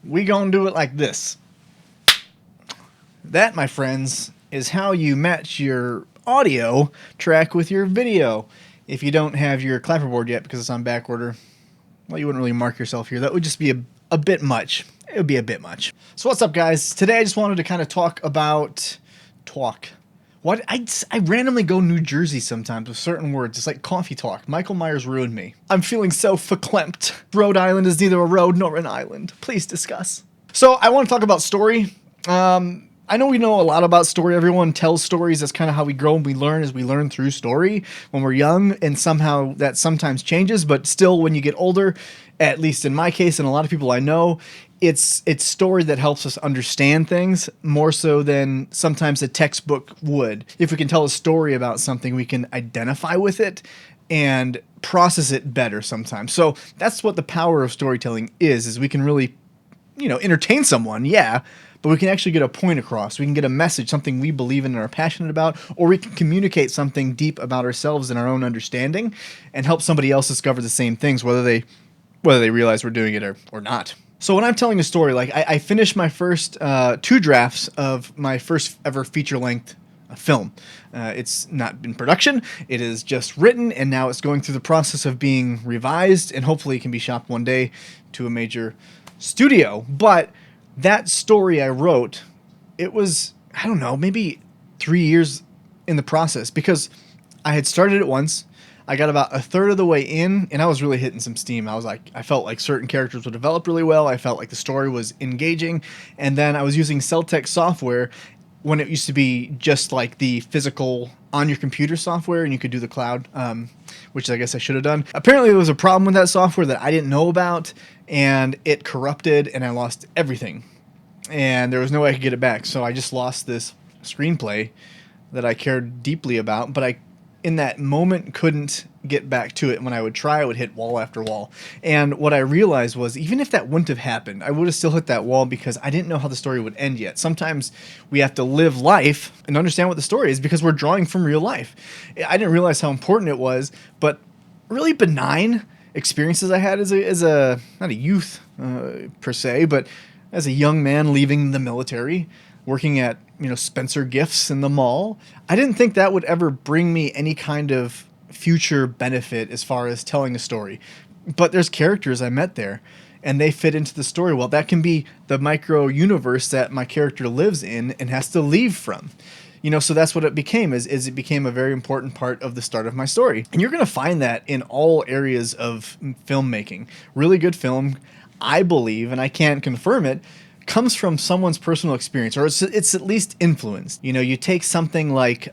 we gonna do it like this. That, my friends, is how you match your audio track with your video. If you don't have your clapperboard yet because it's on back order, well, you wouldn't really mark yourself here. That would just be a bit much. It would be a bit much. So what's up, guys? Today I just wanted to kind of talk about... What? I randomly go New Jersey sometimes with certain words. It's like coffee talk. Michael Myers ruined me. I'm feeling so verklempt. Rhode Island is neither a road nor an island. Please discuss. So I want to talk about story. I know we know a lot about story. Everyone tells stories. That's kind of how we grow and we learn, is we learn through story when we're young, and somehow that sometimes changes, but still when you get older, at least in my case and a lot of people I know, it's story that helps us understand things more so than sometimes a textbook would. If we can tell a story about something, we can identify with it and process it better sometimes. So that's what the power of storytelling is we can really, entertain someone, yeah, but we can actually get a point across. We can get a message, something we believe in and are passionate about, or we can communicate something deep about ourselves and our own understanding and help somebody else discover the same things, whether they realize we're doing it or not. So when I'm telling a story, like I finished my first 2 drafts of my first ever feature-length film. It's not in production. It is just written, and now it's going through the process of being revised, and hopefully it can be shopped one day to a major studio. But that story I wrote, it was, I don't know, maybe 3 years in the process, because I had started it once. I got about a third of the way in, and I was really hitting some steam. I felt like certain characters would develop really well. I felt like the story was engaging. And then I was using Celtech software when it used to be just like the physical on your computer software, and you could do the cloud, which I guess I should have done. Apparently there was a problem with that software that I didn't know about, and it corrupted, and I lost everything. And there was no way I could get it back. So I just lost this screenplay that I cared deeply about, but I in that moment couldn't get back to it. When I would try, I would hit wall after wall. And what I realized was, even if that wouldn't have happened, I would have still hit that wall because I didn't know how the story would end yet. Sometimes we have to live life and understand what the story is because we're drawing from real life. I didn't realize how important it was, but really benign experiences I had as a not a youth per se, but as a young man leaving the military, working at Spencer Gifts in the mall. I didn't think that would ever bring me any kind of future benefit as far as telling a story. But there's characters I met there, and they fit into the story. Well, that can be the micro universe that my character lives in and has to leave from. So that's what it became, is it became a very important part of the start of my story. And you're going to find that in all areas of filmmaking. Really good film, I believe, and I can't confirm it, comes from someone's personal experience, or it's at least influenced. You take something like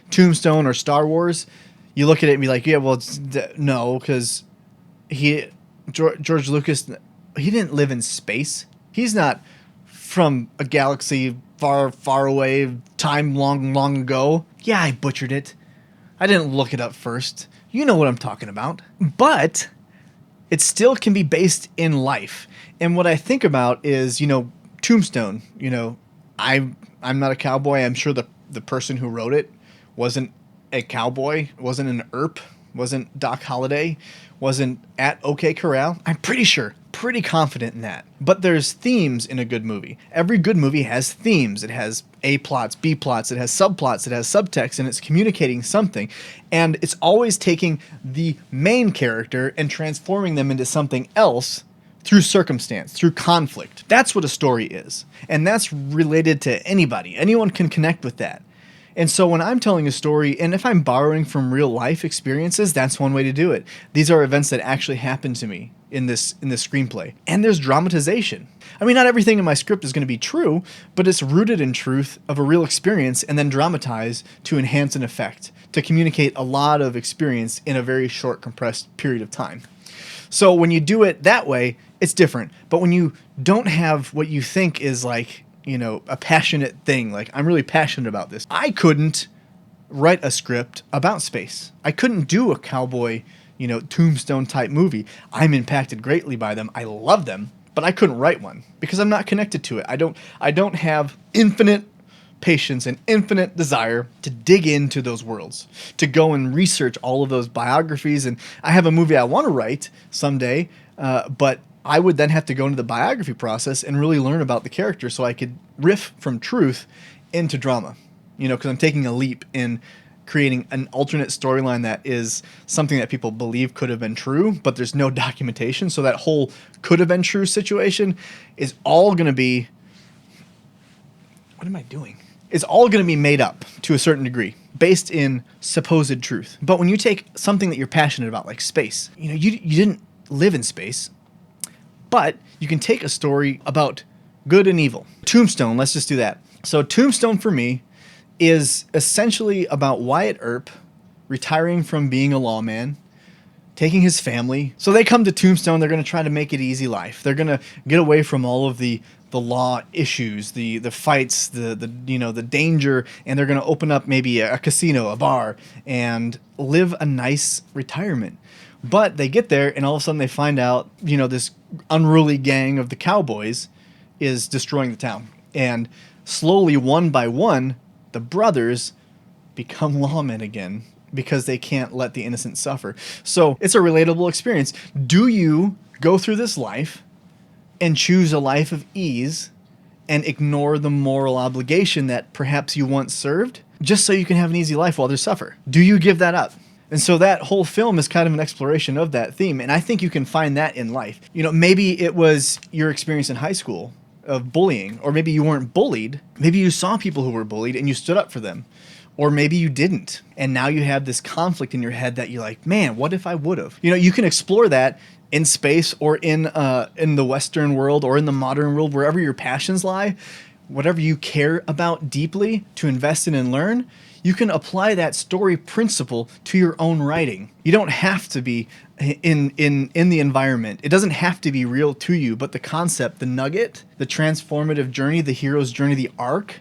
Tombstone or Star Wars, you look at it and be like, yeah, well, no, because George Lucas, he didn't live in space. He's not from a galaxy far, far away, time long, long ago. Yeah, I butchered it. I didn't look it up first. You know what I'm talking about. But it still can be based in life. And what I think about is, Tombstone, I'm not a cowboy. I'm sure the person who wrote it wasn't a cowboy, wasn't an ERP, wasn't Doc Holliday, wasn't at OK Corral. I'm pretty confident in that. But there's themes in a good movie. Every good movie has themes. It has A plots, B plots, it has subplots, it has subtext, and it's communicating something. And it's always taking the main character and transforming them into something else through circumstance, through conflict. That's what a story is. And that's related to anybody. Anyone can connect with that. And so when I'm telling a story, and if I'm borrowing from real life experiences, that's one way to do it. These are events that actually happened to me in this screenplay. And there's dramatization. I mean, not everything in my script is going to be true, but it's rooted in truth of a real experience and then dramatized to enhance an effect, to communicate a lot of experience in a very short, compressed period of time. So when you do it that way, it's different. But when you don't have what you think is like, a passionate thing, like I'm really passionate about this. I couldn't write a script about space. I couldn't do a cowboy, Tombstone type movie. I'm impacted greatly by them. I love them, but I couldn't write one because I'm not connected to it. I don't have infinite patience and infinite desire to dig into those worlds, to go and research all of those biographies. And I have a movie I want to write someday, but I would then have to go into the biography process and really learn about the character so I could riff from truth into drama. Because I'm taking a leap in creating an alternate storyline that is something that people believe could have been true, but there's no documentation. So that whole could have been true situation is all going to be... What am I doing? It's all going to be made up to a certain degree, based in supposed truth. But when you take something that you're passionate about, like space, you didn't live in space, but you can take a story about good and evil. Tombstone, let's just do that. So Tombstone for me is essentially about Wyatt Earp retiring from being a lawman, taking his family. So they come to Tombstone, they're going to try to make it easy life. They're going to get away from all of the law issues, the fights, the danger, and they're going to open up maybe a casino, a bar, and live a nice retirement. But they get there, and all of a sudden they find out, this unruly gang of the cowboys is destroying the town. And slowly, one by one, the brothers become lawmen again because they can't let the innocent suffer. So it's a relatable experience. Do you go through this life and choose a life of ease and ignore the moral obligation that perhaps you once served just so you can have an easy life while others suffer? Do you give that up? And so that whole film is kind of an exploration of that theme. And I think you can find that in life. Maybe it was your experience in high school of bullying, or maybe you weren't bullied. Maybe you saw people who were bullied and you stood up for them. Or maybe you didn't. And now you have this conflict in your head that you're like, man, what if I would have? You can explore that in space or in the Western world or in the modern world, wherever your passions lie, whatever you care about deeply to invest in and learn. You can apply that story principle to your own writing. You don't have to be in the environment. It doesn't have to be real to you, but the concept, the nugget, the transformative journey, the hero's journey, the arc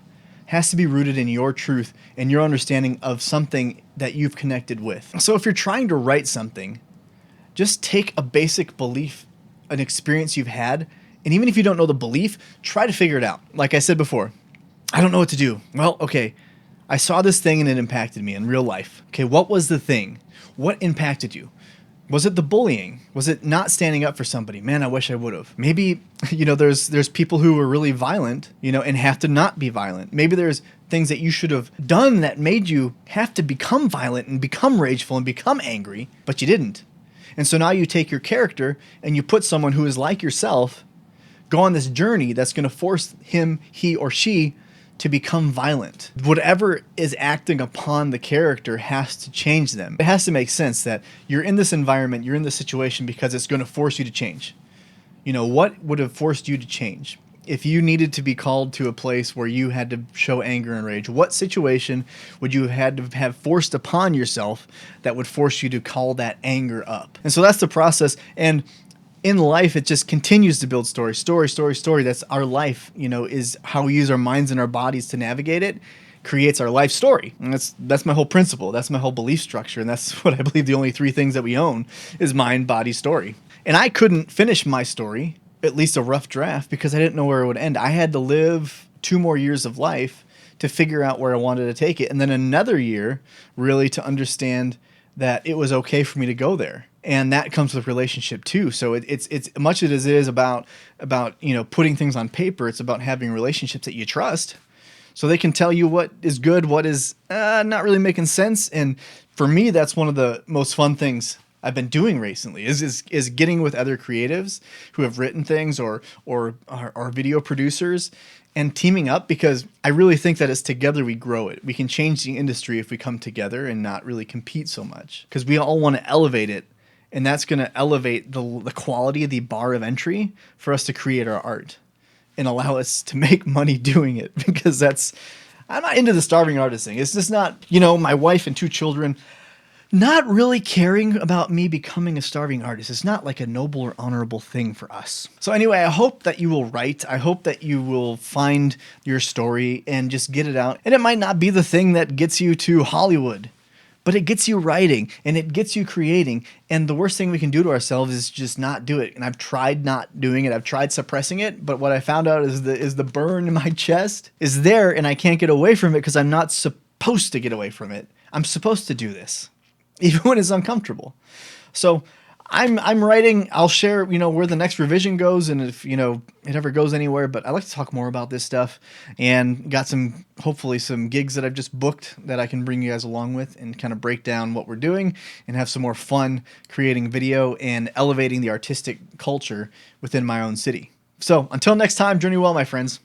has to be rooted in your truth and your understanding of something that you've connected with. So if you're trying to write something, just take a basic belief, an experience you've had, and even if you don't know the belief, try to figure it out. Like I said before, I don't know what to do. Well, okay, I saw this thing and it impacted me in real life. Okay, what was the thing? What impacted you? Was it the bullying? Was it not standing up for somebody? Man, I wish I would have. Maybe, there's people who are really violent, and have to not be violent. Maybe there's things that you should have done that made you have to become violent and become rageful and become angry, but you didn't. And so now you take your character and you put someone who is like yourself, go on this journey that's going to force him, he, or she to become violent. Whatever is acting upon the character has to change them. It has to make sense that you're in this environment, you're in this situation because it's going to force you to change. What would have forced you to change? If you needed to be called to a place where you had to show anger and rage, what situation would you had to have forced upon yourself that would force you to call that anger up? And so that's the process. And in life, it just continues to build story. That's our life, is how we use our minds and our bodies to navigate it, creates our life story. And that's my whole principle. That's my whole belief structure. And that's what I believe the only three things that we own is mind, body, story. And I couldn't finish my story, at least a rough draft, because I didn't know where it would end. I had to live 2 more years of life to figure out where I wanted to take it. And then another year really to understand that it was okay for me to go there. And that comes with relationship too. So it's much as it is about putting things on paper. It's about having relationships that you trust, so they can tell you what is good, what is not really making sense. And for me, that's one of the most fun things I've been doing recently is getting with other creatives who have written things or are video producers and teaming up, because I really think that it's together we grow it. We can change the industry if we come together and not really compete so much, because we all want to elevate it. And that's going to elevate the quality of the bar of entry for us to create our art and allow us to make money doing it. Because I'm not into the starving artist thing. It's just not, my wife and 2 children not really caring about me becoming a starving artist. It's not like a noble or honorable thing for us. So anyway, I hope that you will write. I hope that you will find your story and just get it out. And it might not be the thing that gets you to Hollywood, but it gets you writing and it gets you creating. And the worst thing we can do to ourselves is just not do it. And I've tried not doing it. I've tried suppressing it. But what I found out is the burn in my chest is there, and I can't get away from it because I'm not supposed to get away from it. I'm supposed to do this, even when it's uncomfortable. So I'm writing. I'll share, where the next revision goes, and if it ever goes anywhere. But I like to talk more about this stuff, and got hopefully some gigs that I've just booked that I can bring you guys along with, and kind of break down what we're doing, and have some more fun creating video and elevating the artistic culture within my own city. So until next time, journey well, my friends.